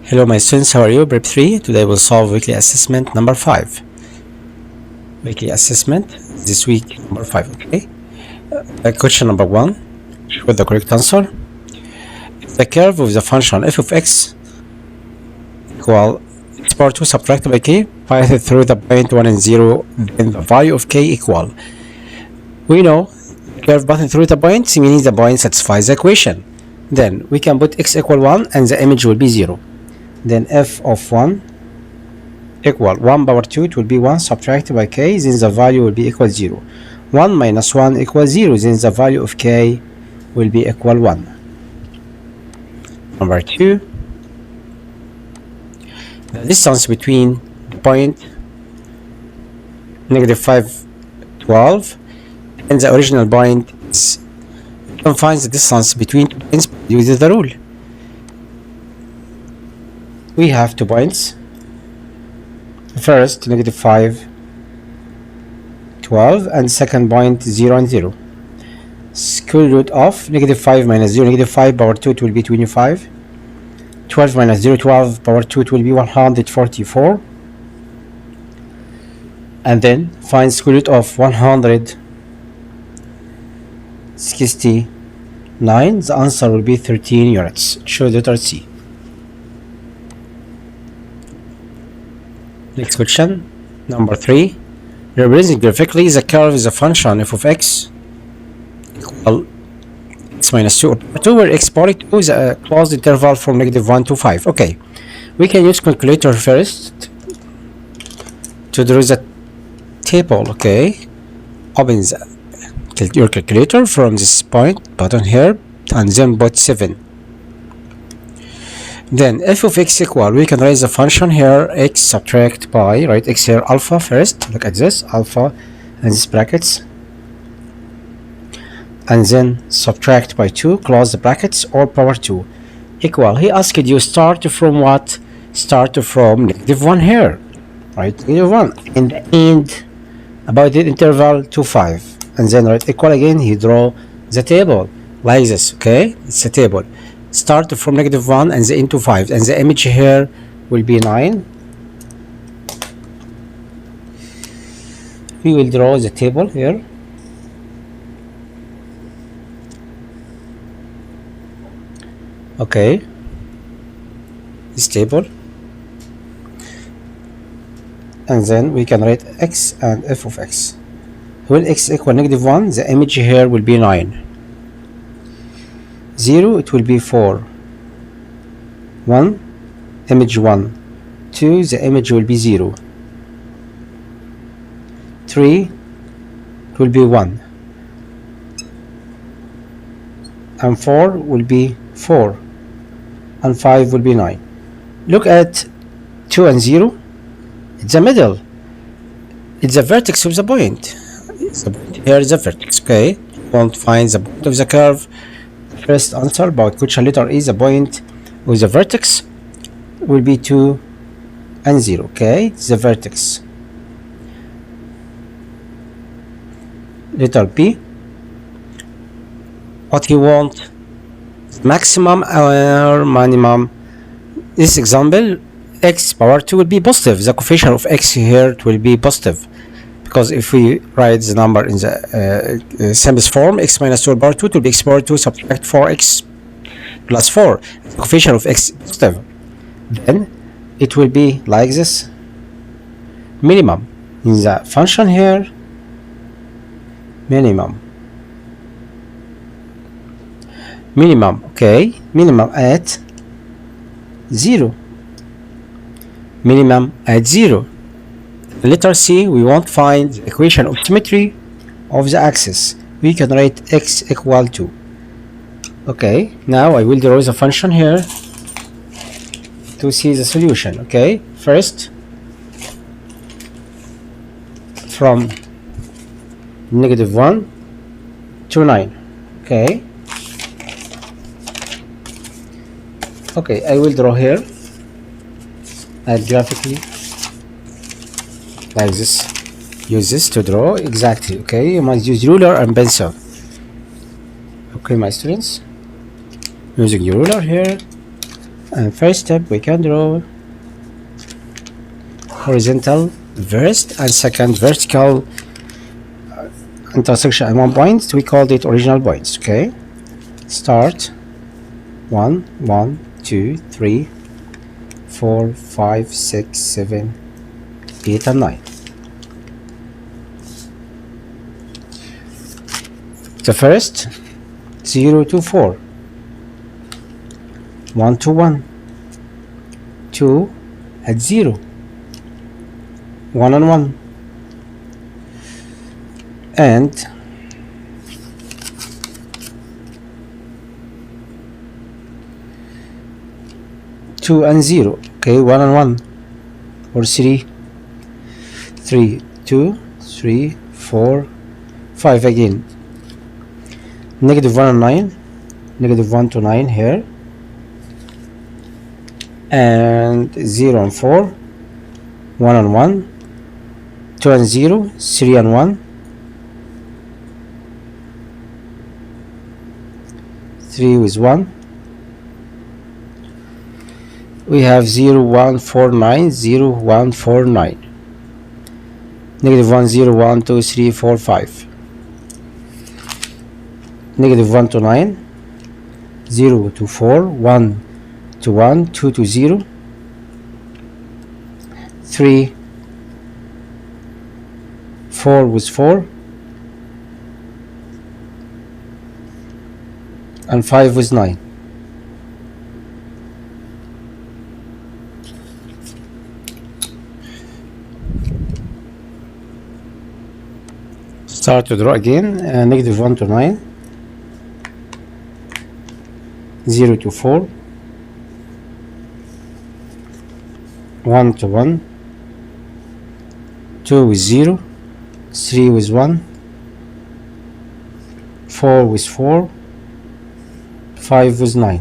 Hello my students, how are you? Prep 3. Today we'll solve weekly assessment number 5. Weekly assessment this week number 5, okay? Question number 1. Show the correct answer. If the curve of the function f of x equal x power 2 subtracted by k passes through the point 1 and 0, then the value of k equal. We know curve passing through the points means the point satisfies the equation. Then we can put x equal 1 and the image will be 0. Then f of 1 equal 1 power 2, it will be 1 subtracted by k, then the value will be equal 0. 1 minus 1 equals 0, then the value of k will be equal 1. Number 2, the distance between the point -5, 12 and the original point is, you can find the distance between two points using the rule. We have 2 points. First, -5, 12, and second point 0 and 0. Square root of -5 minus 0, -5 power 2, it will be 25. 12 minus 0, 12 power 2, it will be 144. And then find square root of 169. The answer will be 13 units. Show letter C. Next question, number 3. Representing graphically the curve is a function f of x equal x minus 2 or 2, where x power 2 is a closed interval from -1 to 5. Okay, we can use calculator first to draw the table. Okay, open your calculator from this point button here and then put 7. Then f of x equal, we can write the function here x subtract by, write x here alpha first, look at this alpha and this brackets, and then subtract by 2, close the brackets, or power 2 equal. He asked you start from what? Start from -1 here, right? -1 and end about the interval to 5, and then write equal again. He draw the table like this. Okay, it's a table. Start from -1 and the end to 5, and the image here will be 9. We will draw the table here. Okay, this table, and then we can write x and f of x. When x equal -1, the image here will be 9. 0, it will be 4. 1, image 1. 2, the image will be 0. 3, it will be 1. And 4 will be 4. And 5 will be 9. Look at 2 and 0. It's the middle. It's the vertex of the point. Here is the vertex. Okay, won't find the point of the curve. First answer about which letter is the point with the vertex will be 2 and 0. Okay, it's the vertex. Letter B, what he want, maximum or minimum. This example, x power 2 will be positive. The coefficient of x here, it will be positive, because if we write the number in the simplest form, x minus 2 power 2, it will be x power 2 subtract 4x plus 4. The coefficient of x is positive. Then it will be like this. Minimum in the function here, minimum. Okay, minimum at 0. Minimum at 0. Letter C, we want to find the equation of symmetry of the axis. We can write x equal to. Okay, now I will draw the function here to see the solution. Okay, first from -1 to 9. Okay. Okay, I will draw here and graphically like this. Use this to draw exactly. Okay, you must use ruler and pencil. Okay, my students, using your ruler here And first step, we can draw horizontal first and second vertical intersection at 1 point. We called it original points. Okay, start 1 1 2 3 4 5 6 7 8 and 9. The first 0 to 4, 1 to 1, 2 at 0, 1 and 1, and two and 0. Okay, 1 and 1, or 3, 3, 2, 3, 4, 5 again. Negative 1 and 9, negative 1 to 9 here, and 0 and 4, 1 and 1, 2 and 0, 3 and 1, 3 with 1. We have 0 1 4 9, 0 1 4 9, negative 1 0 1 2 3 4 5, negative 1 to 9, 0 to 4, 1 to 1, 2 to 0, 3, 4 with 4, and 5 with 9. Start to draw again. Negative 1 to 9, 0 to 4, 1 to 1, 2 with 0, 3 with 1, 4 with 4, 5 with 9.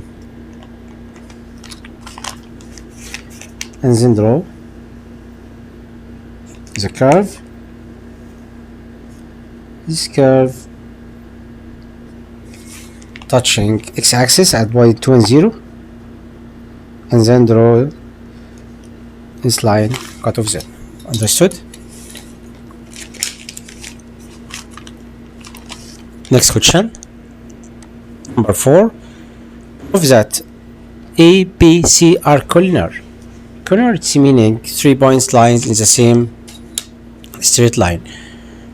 And then draw the curve. This curve touching x-axis at point 2 and 0, and then draw this line cut off z. Understood? Next question, number 4. Prove that A, B, C are collinear. Collinear, it's meaning 3 points lines in the same straight line.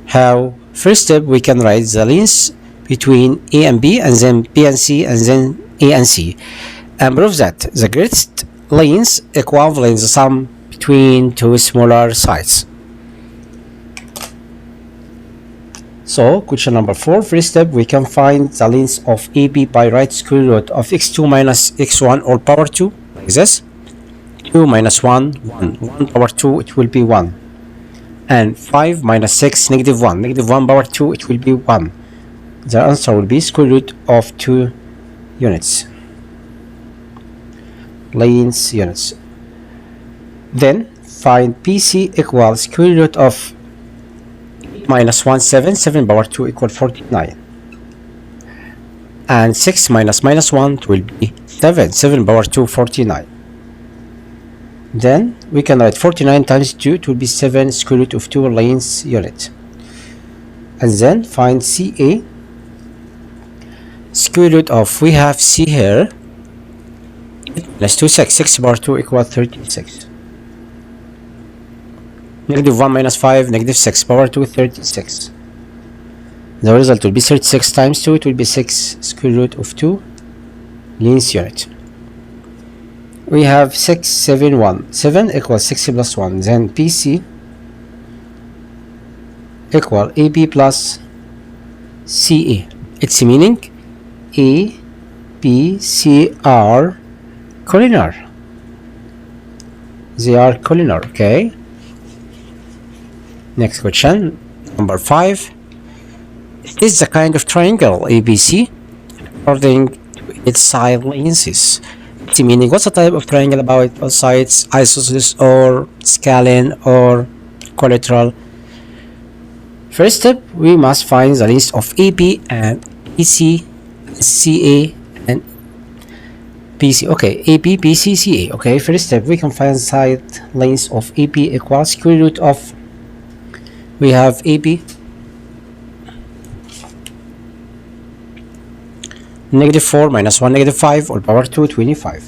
How? First step, we can write the lengths between A and B, and then B and C, and then A and C, and prove that the greatest lengths equivalent the sum between two smaller sides. So question number 4, first step, we can find the length of AB by right square root of x2 minus x1 all power 2, like this. 2 minus 1, 1, 1 power 2, it will be 1. And 5 minus 6, negative 1, negative 1 power 2, it will be 1. The answer will be square root of 2 units, length units. Then find BC equals square root of 8 minus 1, 7, 7 power 2 equal 49. And 6 minus minus 1, it will be 7, 7 power 2, 49. Then we can write 49 times 2, it will be 7 square root of 2 length unit. And then find CA, square root of, we have C here, plus 2, 6, 6 power 2 equal 36. Negative 1 minus 5, negative 6 power 2, 36. The result will be 36 times 2, it will be 6 square root of 2 length unit. We have 6, 7, 1. 7 equals 6 plus 1. Then PC equal AB plus CA. It's meaning A, B, C are collinear. They are collinear, okay? Next question, number 5. Is the kind of triangle ABC according to its side lengths? Meaning, what's the type of triangle about both sides, isosceles or scalene or collateral? First step, we must find the length of AB and BC, CA and BC. Okay, AB, BC, CA. Okay, first step, we can find side length of AB equals square root of, we have AB -4 minus 1 -5 all power 2 25,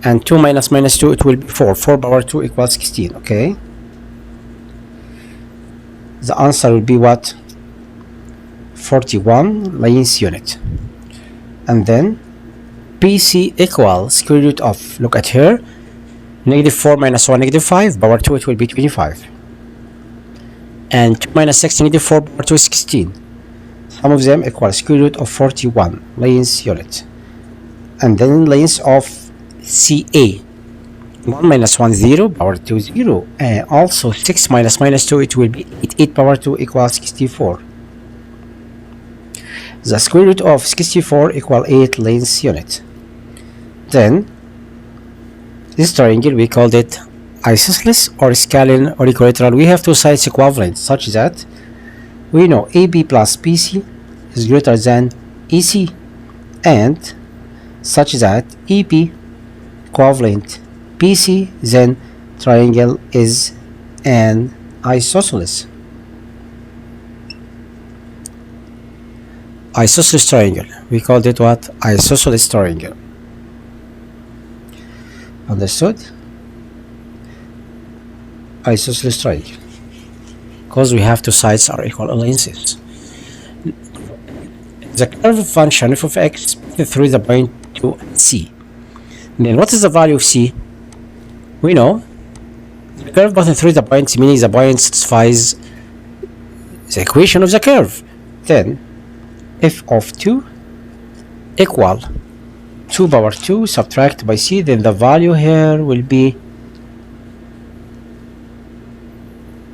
and 2 minus -2 it will be 4 power 2 equals 16. Okay, the answer will be what? 41 length unit. And then BC equals square root of, look at here, -4 minus 1 -5 power 2 it will be 25, and 2 minus 6 -4 power 2 is 16. Sum of them equals square root of 41 length unit. And then length of CA, 1 minus 1 0 power 2 0, and also 6 minus -2 it will be 8 power 2 equals 64. The square root of 64 equal 8 length unit. Then this triangle we called it isosceles or scalene or equilateral. We have two sides equivalent such that we know AB plus BC is greater than EC, and such that EB equivalent BC, then triangle is an isosceles. Isosceles triangle. We called it what? Isosceles triangle. Understood? Isosceles triangle. Because we have two sides are equal lengths. The curve function f of x through the point to C. Then what is the value of C? We know the curve passing through the point, meaning the point satisfies the equation of the curve. Then f of 2 equal 2 power 2 subtract by C. Then the value here will be,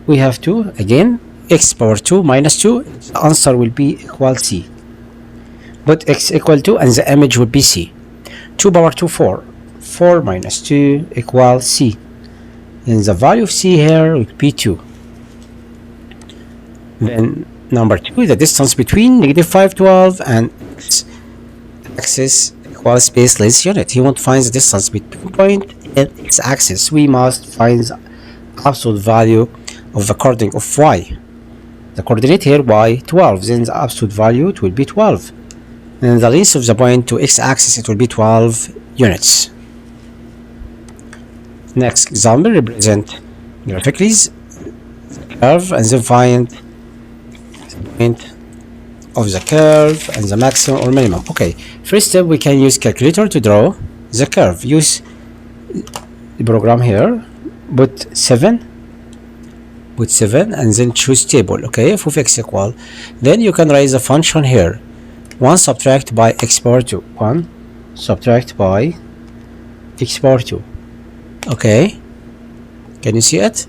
we have 2 again, x power 2 minus 2. The answer will be equal C. Put x equal to, and the image will be C. 2 power 2 4. 4 minus 2 equals C. And the value of C here would be 2. Then number 2, the distance between -5 12 and x axis equals space length unit. He wants to find the distance between point and x axis. We must find the absolute value of the coordinate of y. The coordinate here y 12. Then the absolute value it will be 12. And the length of the point to x axis it will be 12 units. Next example, represent graphically the curve and then find the point of the curve and the maximum or minimum. Okay, first step, we can use calculator to draw the curve. Use the program here, put 7 and then choose table. Okay, f of x equal, then you can write the function here, 1 subtract by x power 2, 1 subtract by x power 2. Okay, can you see it?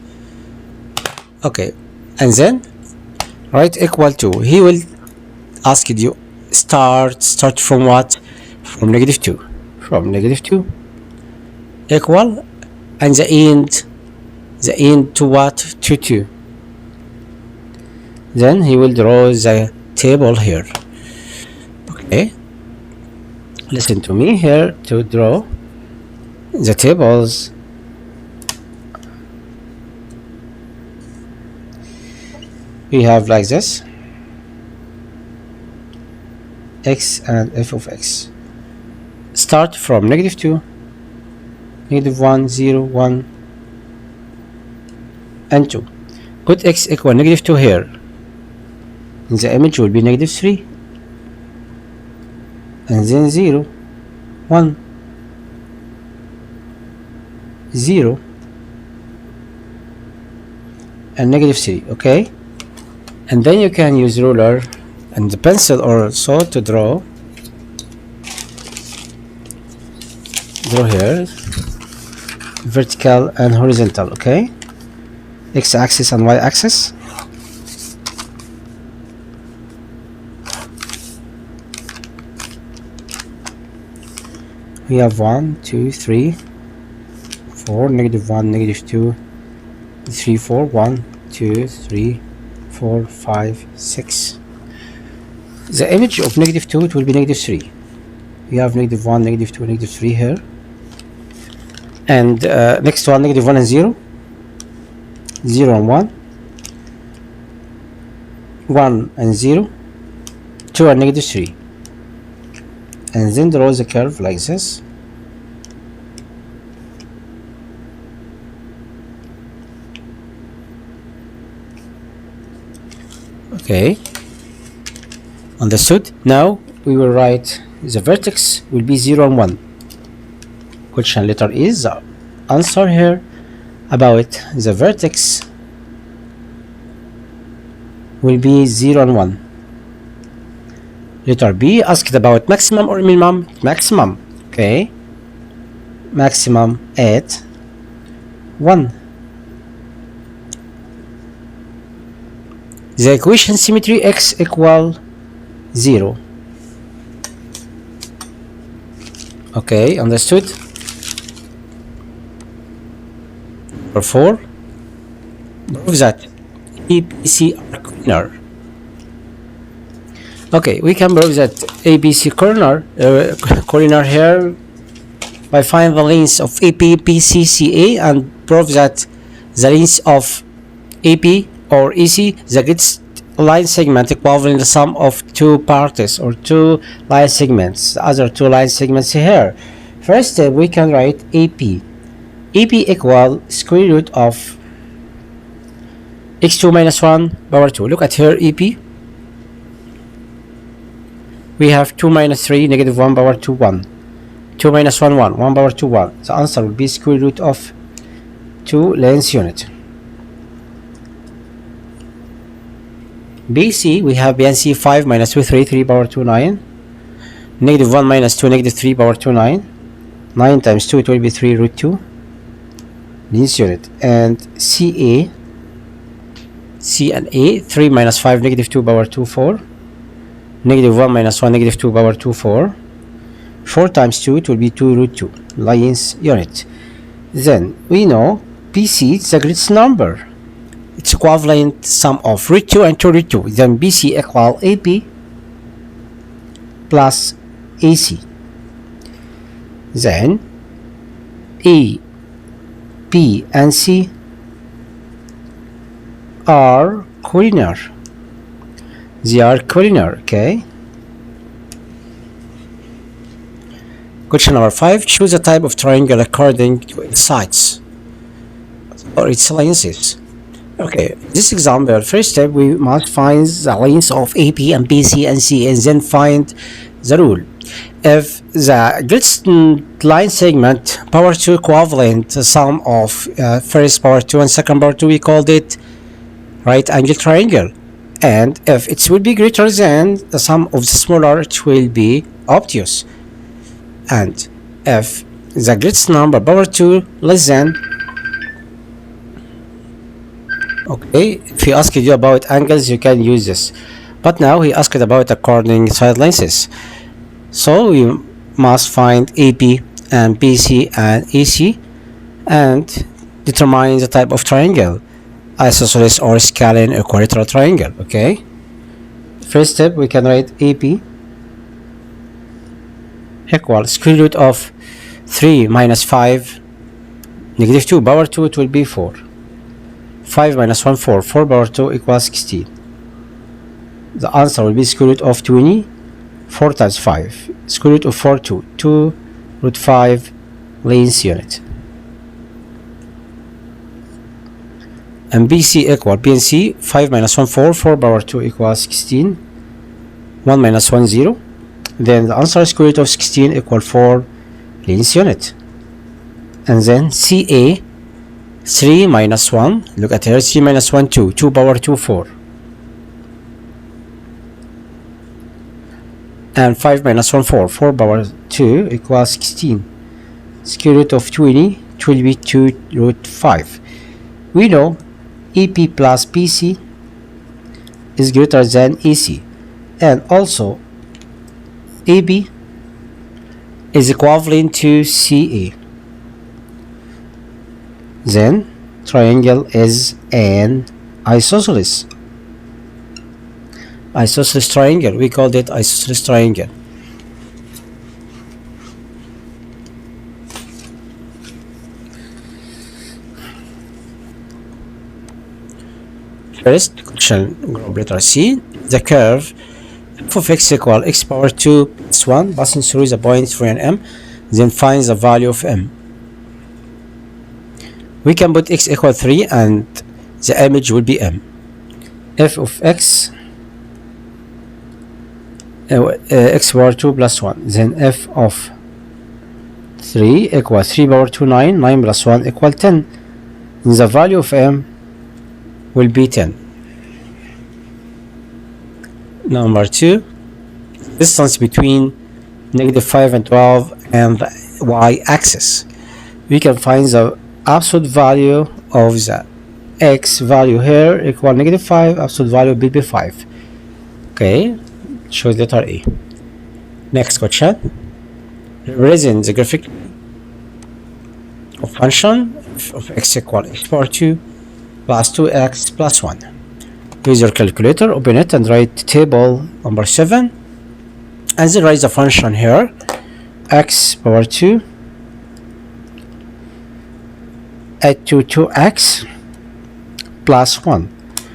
Okay, and then write equal to, he will ask you start from what? From -2, from -2 equal, and the end to what? To 2. Then he will draw the table here. Okay, listen to me here to draw the tables. We have like this, x and f of x. Start from -2, -1 0 1 and 2. Put x equal -2 here, and the image will be -3, and then 0 1 0 and -3. Okay, and then you can use ruler and the pencil or so to draw here vertical and horizontal. Okay, x-axis and y-axis. We have 1 2 3 4, -1 -2 3 4 1 2 3 4 5 6. The image of -2 it will be -3. We have -1, -2, -3 here, and next one -1 and 0, 0 and 1, 1 and 0, 2 and -3, and then draw the curve like this. Okay, understood. Now we will write the vertex will be 0 and 1. Question letter is the answer here about the vertex will be 0 and 1. Letter B asked about maximum or minimum. Maximum. Okay, maximum at 1. The equation symmetry x equal 0. Okay, understood. Number 4, prove that ABC are corner. Okay, we can prove that ABC corner here by finding the length of AP, BC, CA, and prove that the length of AP or EC, the greatest line segment equivalent to the sum of two parts or two line segments. The other two line segments here. First step, we can write AP. AP equal square root of x2 minus 1 power 2. Look at here AP. We have 2 minus 3, -1 power 2, 1. 2 minus 1, 1. 1 power 2, 1. The answer will be square root of 2 length unit. BC, we have BNC 5 minus 2, 3, 3 power 2, 9. -1 minus 2, -3 power 2, 9. 9 times 2, it will be 3 root 2. Length unit. And CA, C and A, 3 minus 5, -2 power 2, 4. -1 minus 1, -2 power 2, 4. 4 times 2, it will be 2 root 2. Length unit. Then, we know BC is the greatest number. It's equivalent sum of root 2 and 2 root 2. Then BC equal AP plus AC. Then A, B, and C are collinear. They are collinear, okay? Question number 5. Choose a type of triangle according to its sides or its lengths. Okay, this example, first step, we must find the lengths of AP and BC and C, and then find the rule. If the greatest line segment power 2 equivalent sum of first power 2 and second power 2, we called it right angle triangle. And if it will be greater than the sum of the smaller, it will be obtuse. And if the greatest number power 2 less than, okay, if he asked you about angles, you can use this. But now he asked about according side lengths. So we must find AP and BC and AC and determine the type of triangle, isosceles or scalene equilateral triangle. Okay, first step, we can write AP equal square root of 3 minus 5 -2 power 2, it will be 4. 5 minus 1, 4. 4 power 2 equals 16. The answer will be square root of 20. 4 times 5. Square root of 4, 2. 2 root 5 length unit. And BC equal BNC 5 minus 1, 4. 4 power 2 equals 16. 1 minus 1, 0. Then the answer is square root of 16 equal 4 length unit. And then CA 3 minus 1. Look at here. 3 minus 1, 2. 2 power 2, 4. And 5 minus 1, 4. 4 power 2 equals 16. Square root of 20, it will be 2 root 5. We know AP plus BC is greater than AC. And also AB is equivalent to CA. Then triangle is an isosceles. Isosceles triangle, we called it isosceles triangle. First, question group letter C. The curve f of x equal x power 2 plus 1 passing through the points 3 and m, then find the value of m. We can put x equal 3 and the image will be m. F of x x power 2 plus 1, then f of 3 equal 3 power 2 9, 9 plus 1 equal 10. The value of m will be 10. Number 2, distance between -5 and 12 and the y-axis. We can find the absolute value of the x value here equal -5, absolute value will be 5. Okay, choose letter A. Next question. Represent the graphic of function of x equal x power 2 plus 2x plus 1. Use your calculator, open it and write table number 7 and then write the function here, x power 2 add to 2x plus 1.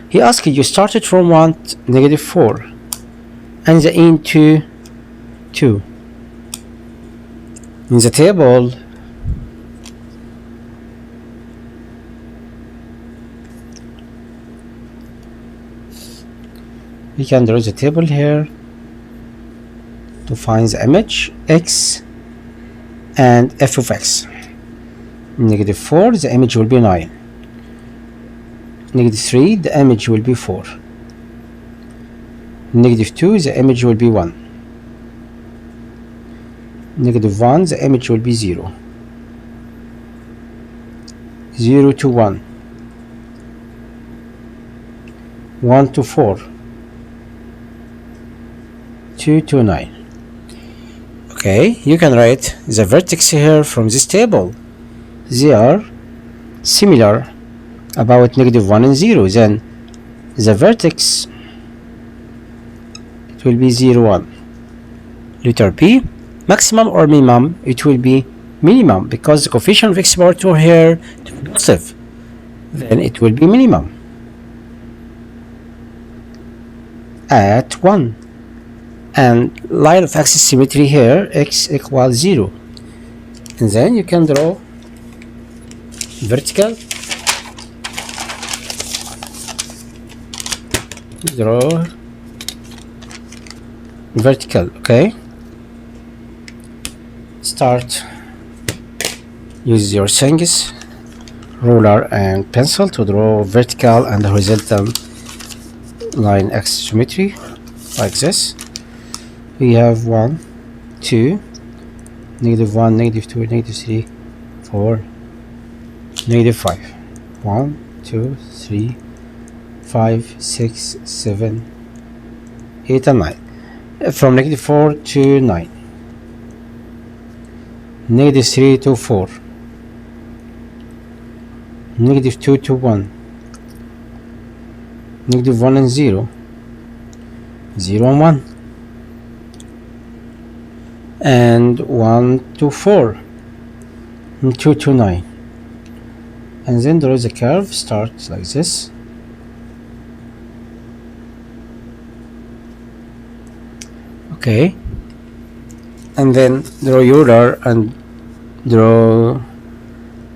He asked you started from 1 to -4 and the into 2. In the table we can draw the table here to find the image x and f of x. -4 the image will be 9, -3 the image will be 4, -2 the image will be 1, -1 the image will be 0, 0 to 1, 1 to 4, 2 to 9. Okay, you can write the vertex here from this table. They are similar about -1 and 0. Then the vertex it will be 0 1. Letter B, maximum or minimum, it will be minimum because the coefficient of x power 2 here to be positive, then it will be minimum at 1. And line of axis symmetry here, x equals 0, and then you can draw vertical, okay. Start, use your things, ruler and pencil to draw vertical and horizontal line axis symmetry like this. We have 1, 2, -1, -2, -3, 4, -5, 1, 2, 3, 5, 6, 7, 8 and 9. From -4 to 9, -3 to 4, -2 to 1, -1 and 0, 0 and 1, and 1 to 4, and 2 to 9, and then draw the curve. Start like this. Okay, and then draw ruler and draw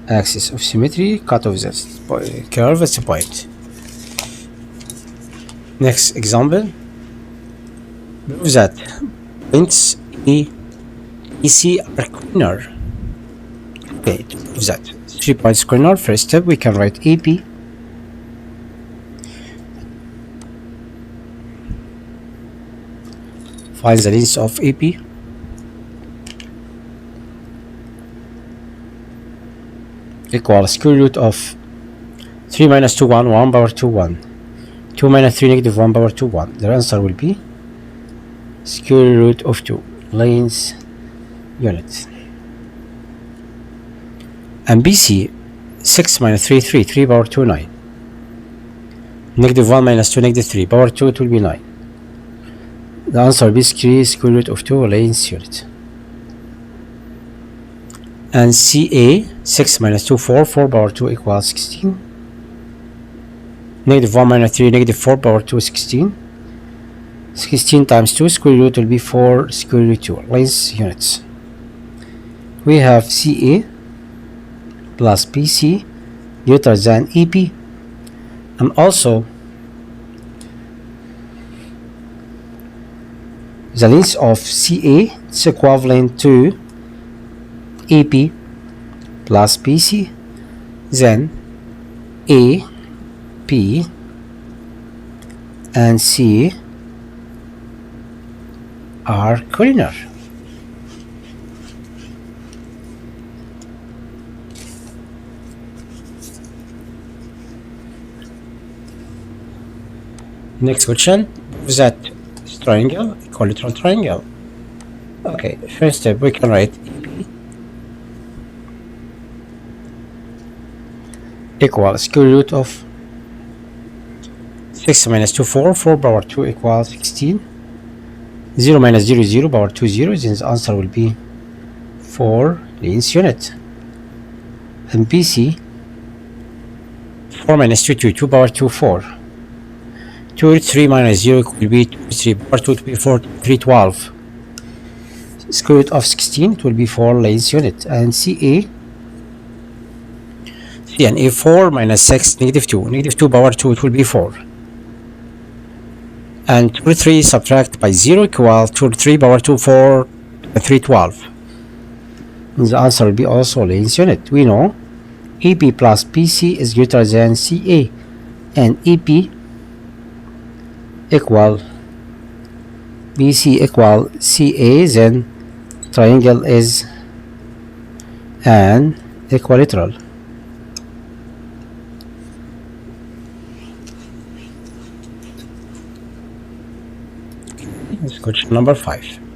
axis of symmetry, cut off this curve at the point. Next example, prove that points EC are corner. Okay, to prove that 3 points corner, first step we can write AP find the length of AP equal square root of 3 minus 2 1, 1 power 2 1, 2 minus 3 -1 power 2 1. The answer will be square root of 2 length units. And BC 6 minus 3 3, 3 power 2 9, -1 minus 2 -3 power 2, it will be 9. The answer will be square root of 2 length unit. And CA 6 minus 2 4, 4 power 2 equals 16, Negative 1 minus 3, negative 4 power 2, 16. 16 times 2 square root will be 4 square root 2 length units. We have CA plus BC greater than EP, and also the length of CA is equivalent to EP plus BC. Then A, P, and C are collinear. Next question, that triangle equilateral triangle. Okay, first step we can write equal square root of 6 minus 2 4, 4 power 2 equals 16. 0 minus 0 0 power 2 0, then the answer will be 4 length unit. And BC 4 minus 2 2, 2 power 2 4. 2 root 3 minus 0 will be 2 3 power 2 to be 4 3 12. Square root of 16, it will be 4 length unit. And CA and A 4 minus 6 negative 2, negative 2 power 2, it will be 4. And 2 root 3 subtract by 0 equal 2 root 3 power 2 4 3 12. And the answer will be also length unit. We know EP plus BC is greater than CA, and EP equal BC equal CA, then triangle is an equilateral. Question number 5.